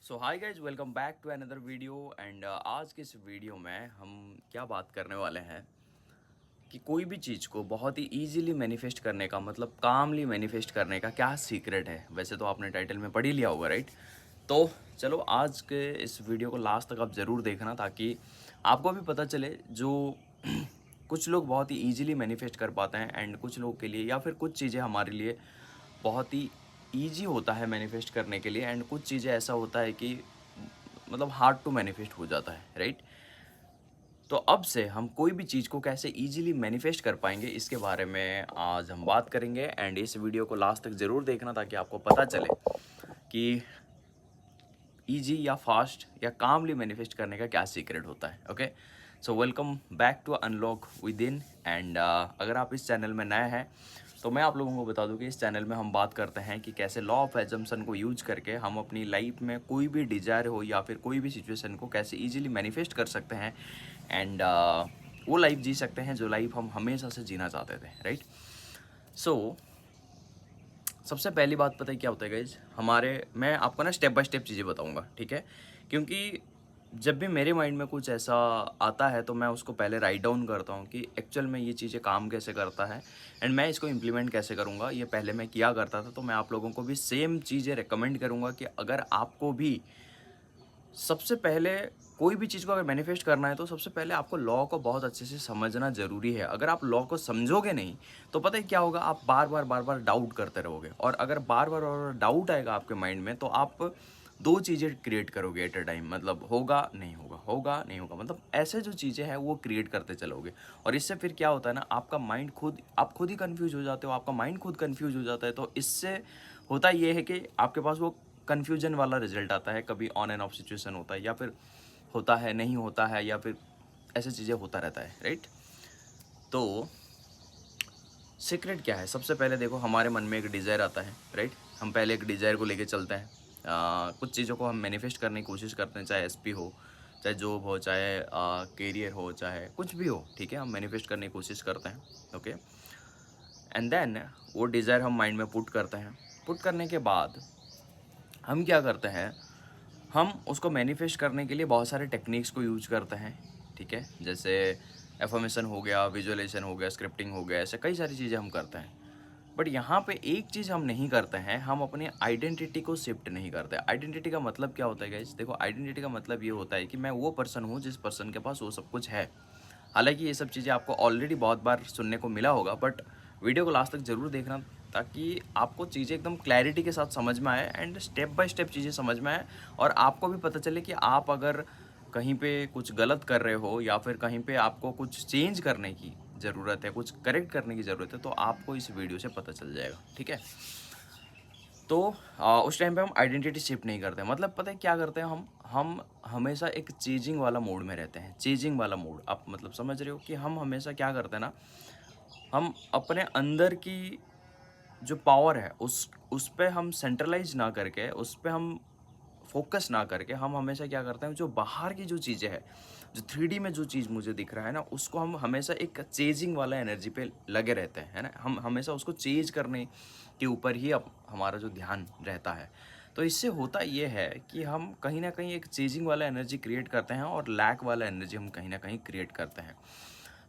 So hi guys, welcome back to another video and आज के इस वीडियो में हम क्या बात करने वाले हैं कि कोई भी चीज़ को बहुत ही इजीली मैनिफेस्ट करने का मतलब कामली मैनिफेस्ट करने का क्या सीक्रेट है। वैसे तो आपने टाइटल में पढ़ ही लिया होगा, राइट? तो चलो आज के इस वीडियो को लास्ट तक आप ज़रूर देखना ताकि आपको भी पता चले जो कुछ लोग बहुत ही इजीली मैनिफेस्ट कर पाते हैं एंड कुछ लोगों के लिए या फिर कुछ चीज़ें हमारे लिए बहुत ही ईजी होता है मैनिफेस्ट करने के लिए एंड कुछ चीज़ें ऐसा होता है कि मतलब हार्ड टू मैनिफेस्ट हो जाता है, राइट? तो अब से हम कोई भी चीज़ को कैसे इजीली मैनिफेस्ट कर पाएंगे इसके बारे में आज हम बात करेंगे एंड इस वीडियो को लास्ट तक ज़रूर देखना ताकि आपको पता चले कि ईजी या फास्ट या कामली मैनिफेस्ट करने का क्या सीक्रेट होता है। Okay, so welcome back to unlock within and अगर आप इस चैनल में नए हैं तो मैं आप लोगों को बता दूं कि इस चैनल में हम बात करते हैं कि कैसे लॉ ऑफ एजम्पशन को यूज करके हम अपनी लाइफ में कोई भी डिज़ायर हो या फिर कोई भी सिचुएशन को कैसे इजीली मैनिफेस्ट कर सकते हैं एंड वो लाइफ जी सकते हैं जो लाइफ हम हमेशा से जीना चाहते थे, राइट? सो सबसे पहली बात पता है क्या होता है गाइज, मैं आपको ना स्टेप बाय स्टेप चीज़ें बताऊंगा, ठीक है? क्योंकि जब भी मेरे माइंड में कुछ ऐसा आता है तो मैं उसको पहले राइट डाउन करता हूँ कि एक्चुअल में ये चीज़ें काम कैसे करता है एंड मैं इसको इम्प्लीमेंट कैसे करूँगा। ये पहले मैं किया करता था तो मैं आप लोगों को भी सेम चीज़ें रिकमेंड करूँगा कि अगर आपको भी सबसे पहले कोई भी चीज़ को अगर मैनिफेस्ट करना है तो सबसे पहले आपको लॉ को बहुत अच्छे से समझना ज़रूरी है। अगर आप लॉ को समझोगे नहीं तो पता है क्या होगा, आप बार बार डाउट करते रहोगे और अगर बार बार डाउट आएगा आपके माइंड में तो आप दो चीज़ें क्रिएट करोगे एट अ टाइम, मतलब होगा नहीं होगा, होगा नहीं होगा, मतलब ऐसे जो चीज़ें हैं वो क्रिएट करते चलोगे। और इससे फिर क्या होता है ना, आपका माइंड आप खुद ही कन्फ्यूज हो जाते हो, आपका माइंड खुद कन्फ्यूज हो जाता है। तो इससे होता ये है कि आपके पास वो कन्फ्यूजन वाला रिजल्ट आता है। कभी ऑन एंड ऑफ सिचुएशन होता है या फिर होता है नहीं होता है या फिर ऐसे चीज़ें होता रहता है, राइट? तो सीक्रेट क्या है? सबसे पहले देखो, हमारे मन में एक डिज़ायर आता है, राइट? हम पहले एक डिज़ायर को लेके चलते हैं। कुछ चीज़ों को हम मैनिफेस्ट करने की कोशिश करते हैं, चाहे एसपी हो, चाहे जॉब हो, चाहे करियर हो, चाहे कुछ भी हो, ठीक है? हम मैनिफेस्ट करने की कोशिश करते हैं, ओके? एंड देन वो डिज़ायर हम माइंड में पुट करते हैं। पुट करने के बाद हम क्या करते हैं, हम उसको मैनिफेस्ट करने के लिए बहुत सारे टेक्निक्स को यूज करते हैं, ठीक है? जैसे एफर्मेशन हो गया, विजुअलाइजेशन हो गया, स्क्रिप्टिंग हो गया, ऐसे कई सारी चीज़ें हम करते हैं। बट यहाँ पे एक चीज़ हम नहीं करते हैं, हम अपनी आइडेंटिटी को शिफ्ट नहीं करते। आइडेंटिटी का मतलब क्या होता है गाइस? देखो, आइडेंटिटी का मतलब ये होता है कि मैं वो पर्सन हूँ जिस पर्सन के पास वो सब कुछ है। हालांकि ये सब चीज़ें आपको ऑलरेडी बहुत बार सुनने को मिला होगा, बट वीडियो को लास्ट तक ज़रूर देखना ताकि आपको चीज़ें एकदम क्लैरिटी के साथ समझ में आए एंड स्टेप बाय स्टेप चीज़ें समझ में आए और आपको भी पता चले कि आप अगर कहीं पे कुछ गलत कर रहे हो या फिर कहीं पे आपको कुछ चेंज करने की ज़रूरत है, कुछ करेक्ट करने की ज़रूरत है, तो आपको इस वीडियो से पता चल जाएगा, ठीक है? तो उस टाइम पे हम आइडेंटिटी शिफ्ट नहीं करते। मतलब पता है क्या करते हैं, हम हमेशा एक चेजिंग वाला मोड में रहते हैं। चेजिंग वाला मोड, आप मतलब समझ रहे हो कि हम हमेशा क्या करते हैं ना, हम अपने अंदर की जो पावर है उस पे हम सेंट्रलाइज ना करके, उस पे हम फोकस ना करके, हम हमेशा क्या करते हैं, जो बाहर की जो चीज़ें हैं, जो 3D में जो चीज़ मुझे दिख रहा है ना, उसको हम हमेशा एक चेजिंग वाला एनर्जी पे लगे रहते हैं, है ना? हम हमेशा उसको चेज करने के ऊपर ही अब हमारा जो ध्यान रहता है। तो इससे होता ये है कि हम कहीं ना कहीं एक चेजिंग वाला एनर्जी क्रिएट करते हैं और लैक वाला एनर्जी हम कहीं ना कहीं क्रिएट करते हैं।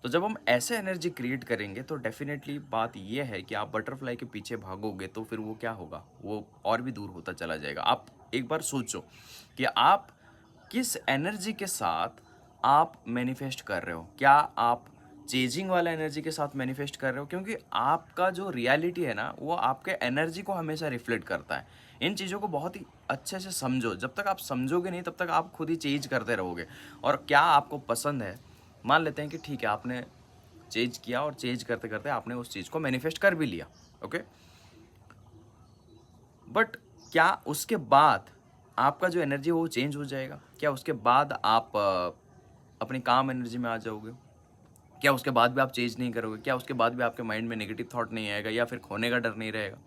तो जब हम ऐसे एनर्जी क्रिएट करेंगे तो डेफिनेटली बात ये है कि आप बटरफ्लाई के पीछे भागोगे तो फिर वो क्या होगा, वो और भी दूर होता चला जाएगा। आप एक बार सोचो कि आप किस एनर्जी के साथ आप मैनिफेस्ट कर रहे हो। क्या आप चेजिंग वाला एनर्जी के साथ मैनिफेस्ट कर रहे हो? क्योंकि आपका जो रियलिटी है ना, वो आपके एनर्जी को हमेशा रिफ्लेक्ट करता है। इन चीज़ों को बहुत ही अच्छे से समझो। जब तक आप समझोगे नहीं तब तक आप खुद ही चेंज करते रहोगे। और क्या आपको पसंद है, मान लेते हैं कि ठीक है, आपने चेंज किया और चेंज करते करते आपने उस चीज़ को मैनिफेस्ट कर भी लिया, ओके? बट क्या उसके बाद आपका जो एनर्जी है वो चेंज हो जाएगा? क्या उसके बाद आप अपनी काम एनर्जी में आ जाओगे? क्या उसके बाद भी आप चेंज नहीं करोगे? क्या उसके बाद भी आपके माइंड में नेगेटिव थॉट नहीं आएगा या फिर खोने का डर नहीं रहेगा?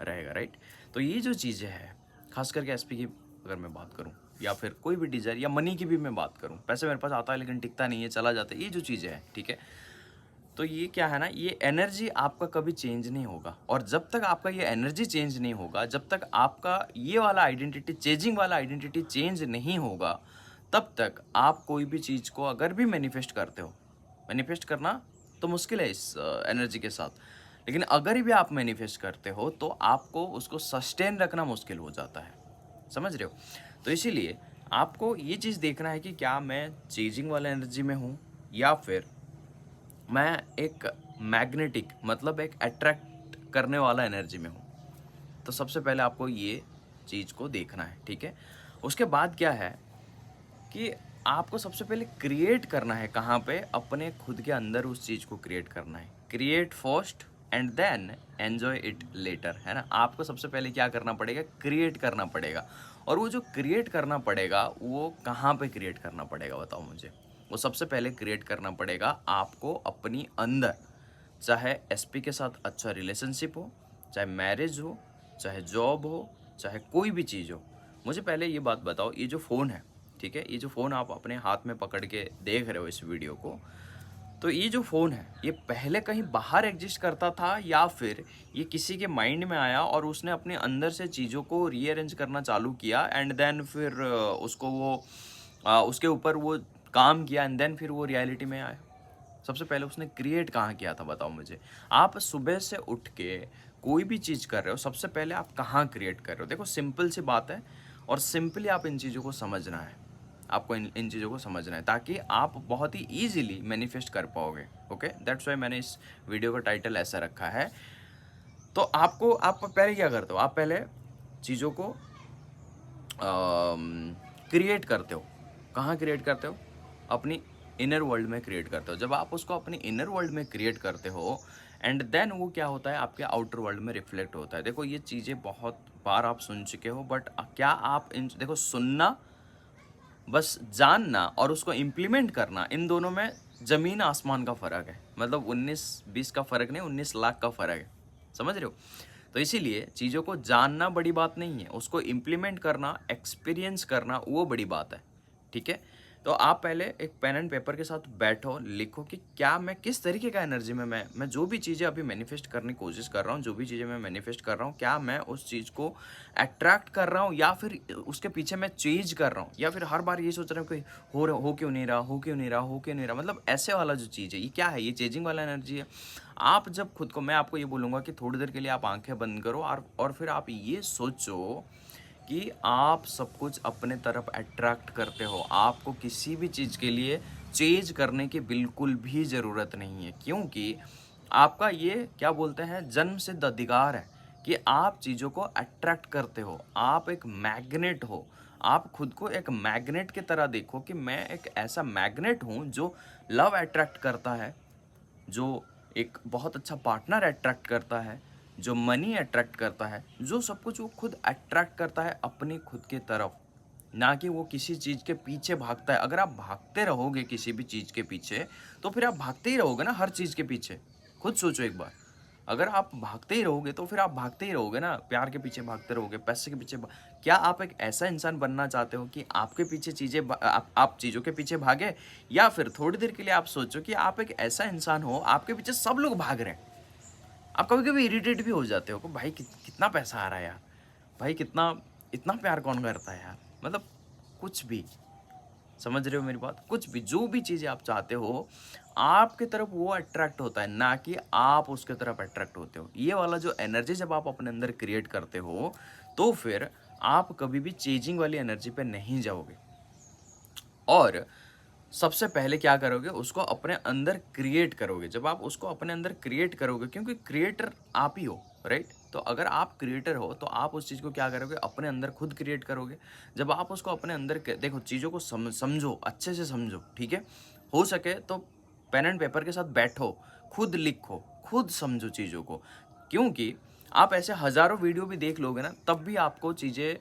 रहेगा, राइट? तो ये जो चीज़ें हैं, खास करके एसपी की अगर मैं बात करूँ या फिर कोई भी डिज़ायर या मनी की भी मैं बात करूँ, पैसे मेरे पास आता है लेकिन टिकता नहीं है, चला जाता है, ये जो चीज़ें हैं, ठीक है? तो ये क्या है ना, ये एनर्जी आपका कभी चेंज नहीं होगा। और जब तक आपका ये एनर्जी चेंज नहीं होगा, जब तक आपका ये वाला आइडेंटिटी, चेजिंग वाला आइडेंटिटी चेंज नहीं होगा, तब तक आप कोई भी चीज़ को अगर भी मैनिफेस्ट करते हो, मैनिफेस्ट करना तो मुश्किल है इस एनर्जी के साथ, लेकिन अगर भी आप मैनिफेस्ट करते हो तो आपको उसको सस्टेन रखना मुश्किल हो जाता है। समझ रहे हो? तो इसीलिए आपको ये चीज़ देखना है कि क्या मैं चेजिंग वाला एनर्जी में हूँ, या फिर मैं एक मैग्नेटिक, मतलब एक अट्रैक्ट करने वाला एनर्जी में हूँ। तो सबसे पहले आपको ये चीज़ को देखना है, ठीक है? उसके बाद क्या है कि आपको सबसे पहले क्रिएट करना है, कहाँ पे? अपने खुद के अंदर उस चीज़ को क्रिएट करना है। Create first and then enjoy it later, है ना? आपको सबसे पहले क्या करना पड़ेगा? क्रिएट करना पड़ेगा। और वो जो क्रिएट करना पड़ेगा, वो कहाँ पे क्रिएट करना पड़ेगा बताओ मुझे? वो सबसे पहले क्रिएट करना पड़ेगा आपको अपनी अंदर। चाहे एसपी के साथ अच्छा रिलेशनशिप हो, चाहे मैरिज हो, चाहे जॉब हो, चाहे कोई भी चीज़ हो। मुझे पहले ये बात बताओ, ये जो फ़ोन है, ठीक है? ये जो फ़ोन आप अपने हाथ में पकड़ के देख रहे हो इस वीडियो को, तो ये जो फ़ोन है, ये पहले कहीं बाहर एग्जिस्ट करता था, या फिर ये किसी के माइंड में आया और उसने अपने अंदर से चीज़ों को रीअरेंज करना चालू किया, एंड देन फिर उसको वो उसके ऊपर वो काम किया, एंड देन फिर वो रियलिटी में आया? सबसे पहले उसने क्रिएट कहाँ किया था बताओ मुझे? आप सुबह से उठ के कोई भी चीज़ कर रहे हो, सबसे पहले आप कहाँ क्रिएट कर रहे हो? देखो सिंपल सी बात है, और सिंपली आप इन चीज़ों को समझना है। आपको इन चीज़ों को समझना है ताकि आप बहुत ही ईज़िली मैनिफेस्ट कर पाओगे। ओके? दैट्स व्हाई मैंने इस वीडियो का टाइटल ऐसा रखा है। तो आप पहले क्या करते हो? आप पहले चीज़ों को क्रिएट करते हो। कहाँ क्रिएट करते हो? अपनी इनर वर्ल्ड में क्रिएट करते हो। जब आप उसको अपनी इनर वर्ल्ड में क्रिएट करते हो, एंड देन वो क्या होता है, आपके आउटर वर्ल्ड में रिफ्लेक्ट होता है। देखो ये चीज़ें बहुत बार आप सुन चुके हो, बट क्या आप इन, देखो सुनना, बस जानना और उसको इम्प्लीमेंट करना, इन दोनों में ज़मीन आसमान का फ़र्क है। मतलब 19-20 का फ़र्क नहीं, 19 लाख का फ़र्क है। समझ रहे हो? तो इसीलिए चीज़ों को जानना बड़ी बात नहीं है, उसको इम्प्लीमेंट करना, एक्सपीरियंस करना, वो बड़ी बात है। ठीक है? तो आप पहले एक पेन एंड पेपर के साथ बैठो, लिखो कि क्या मैं किस तरीके का एनर्जी में मैं जो भी चीज़ें अभी मैनिफेस्ट करने की कोशिश कर रहा हूँ, जो भी चीज़ें मैं मैनिफेस्ट कर रहा हूँ, क्या मैं उस चीज़ को अट्रैक्ट कर रहा हूँ, या फिर उसके पीछे मैं चेंज कर रहा हूँ, या फिर हर बार ये सोच रहा हूँ कि हो क्यों नहीं रहा, हो क्यों नहीं रहा, हो क्यों नहीं रहा। मतलब ऐसे वाला जो चीज़ है, ये क्या है? ये चेंजिंग वाला एनर्जी है। आप जब खुद को, मैं आपको ये बोलूँगा कि थोड़ी देर के लिए आप आंखें बंद करो, और फिर आप ये सोचो कि आप सब कुछ अपने तरफ अट्रैक्ट करते हो। आपको किसी भी चीज़ के लिए चेंज करने की बिल्कुल भी ज़रूरत नहीं है, क्योंकि आपका ये क्या बोलते हैं, जन्म सिद्ध अधिकार है कि आप चीज़ों को अट्रैक्ट करते हो। आप एक मैग्नेट हो। आप खुद को एक मैग्नेट की तरह देखो कि मैं एक ऐसा मैग्नेट हूँ जो लव अट्रैक्ट करता है, जो एक बहुत अच्छा पार्टनर अट्रैक्ट करता है, जो मनी अट्रैक्ट करता है, जो सब कुछ वो खुद अट्रैक्ट करता है अपनी खुद के तरफ, ना कि वो किसी चीज़ के पीछे भागता है। अगर आप भागते रहोगे किसी भी चीज़ के पीछे, तो फिर आप भागते ही रहोगे ना हर चीज़ के पीछे। खुद सोचो एक बार, अगर आप भागते ही रहोगे तो फिर आप भागते ही रहोगे ना, प्यार के पीछे भागते रहोगे, पैसे के पीछे क्या आप एक ऐसा इंसान बनना चाहते हो कि आपके पीछे चीज़ें आप चीज़ों के पीछे भागे, या फिर थोड़ी देर के लिए आप सोचो कि आप एक ऐसा इंसान हो, आपके पीछे सब लोग भाग रहे हैं। आप कभी-कभी इरिटेट भी हो जाते हो कि भाई कितना पैसा आ रहा है यार, भाई कितना, इतना प्यार कौन करता है यार, मतलब कुछ भी। समझ रहे हो मेरी बात? कुछ भी, जो भी चीज़ें आप चाहते हो, आपकी तरफ वो अट्रैक्ट होता है, ना कि आप उसके तरफ अट्रैक्ट होते हो। ये वाला जो एनर्जी जब आप अपने अंदर क्रिएट करते हो, तो फिर आप कभी भी चेजिंग वाली एनर्जी पे नहीं जाओगे। और सबसे पहले क्या करोगे, उसको अपने अंदर क्रिएट करोगे। जब आप उसको अपने अंदर क्रिएट करोगे, क्योंकि क्रिएटर आप ही हो, राइट? तो अगर आप क्रिएटर हो तो आप उस चीज़ को क्या करोगे, अपने अंदर खुद क्रिएट करोगे। जब आप उसको अपने अंदर देखो, चीज़ों को समझो, अच्छे से समझो, ठीक है? हो सके तो पेन एंड पेपर के साथ बैठो, खुद लिखो, खुद समझो चीज़ों को, क्योंकि आप ऐसे हज़ारों वीडियो भी देख लोगे ना, तब भी आपको चीज़ें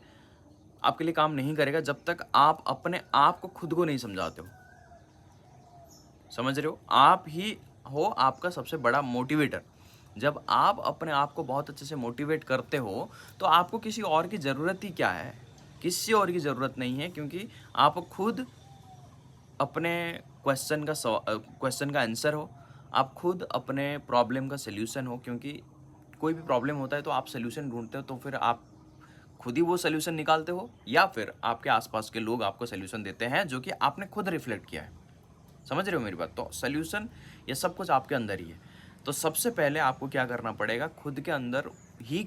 आपके लिए काम नहीं करेगा, जब तक आप अपने आप को खुद को नहीं समझाते हो। समझ रहे हो? आप ही हो आपका सबसे बड़ा मोटिवेटर। जब आप अपने आप को बहुत अच्छे से मोटिवेट करते हो, तो आपको किसी और की ज़रूरत ही क्या है? किसी और की ज़रूरत नहीं है, क्योंकि आप खुद अपने क्वेश्चन का आंसर हो। आप खुद अपने प्रॉब्लम का सॉल्यूशन हो, क्योंकि कोई भी प्रॉब्लम होता है तो आप सॉल्यूशन ढूँढते हो, तो फिर आप खुद ही वो सॉल्यूशन निकालते हो या फिर आपके आस-पास के लोग आपको सॉल्यूशन देते हैं जो कि आपने खुद रिफ्लेक्ट किया है। समझ रहे हो मेरी बात? तो सॉल्यूशन ये सब कुछ आपके अंदर ही है। तो सबसे पहले आपको क्या करना पड़ेगा, खुद के अंदर ही